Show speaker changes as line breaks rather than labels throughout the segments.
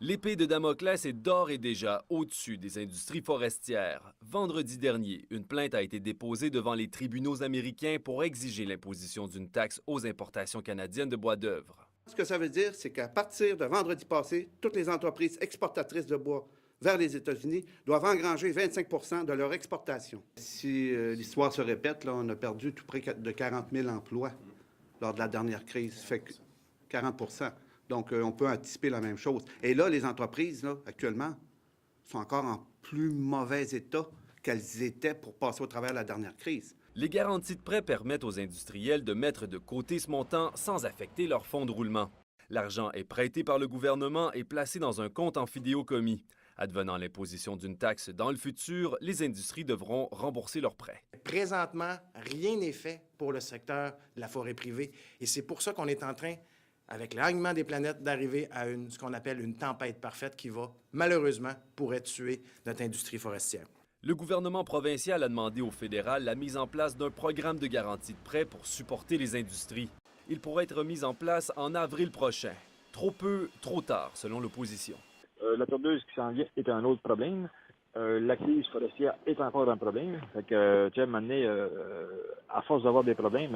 L'épée de Damoclès est d'ores et déjà au-dessus des industries forestières. Vendredi dernier, une plainte a été déposée devant les tribunaux américains pour exiger l'imposition d'une taxe aux importations canadiennes de bois d'œuvre.
Ce que ça veut dire, c'est qu'à partir de vendredi passé, toutes les entreprises exportatrices de bois vers les États-Unis doivent engranger 25 de leur exportation. Si l'histoire se répète, là, on a perdu tout près de 40 000 emplois lors de la dernière crise, fait que 40 Donc, on peut anticiper la même chose. Et là, les entreprises, là, actuellement, sont encore en plus mauvais état qu'elles étaient pour passer au travers de la dernière crise.
Les garanties de prêt permettent aux industriels de mettre de côté ce montant sans affecter leur fonds de roulement. L'argent est prêté par le gouvernement et placé dans un compte en fidéocommis. Advenant l'imposition d'une taxe dans le futur, les industries devront rembourser leurs prêts.
Présentement, rien n'est fait pour le secteur de la forêt privée. Et c'est pour ça qu'on est en train, avec l'alignement des planètes, d'arriver à ce qu'on appelle une tempête parfaite qui va, malheureusement, pourrait tuer notre industrie forestière.
Le gouvernement provincial a demandé au fédéral la mise en place d'un programme de garantie de prêt pour supporter les industries. Il pourrait être mis en place en avril prochain. Trop peu, trop tard, selon l'opposition.
La tondeuse qui s'en vient est un autre problème. La crise forestière est encore un problème. Fait que, tu sais, à un moment donné, à force d'avoir des problèmes,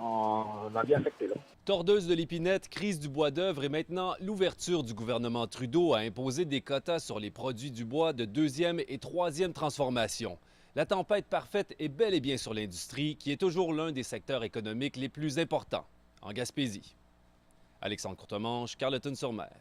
on va bien affecté, là.
Tordeuse de l'épinette, crise du bois d'œuvre et maintenant l'ouverture du gouvernement Trudeau à imposer des quotas sur les produits du bois de deuxième et troisième transformation. La tempête parfaite est bel et bien sur l'industrie, qui est toujours l'un des secteurs économiques les plus importants en Gaspésie. Alexandre Courtemanche, Carleton-sur-Mer.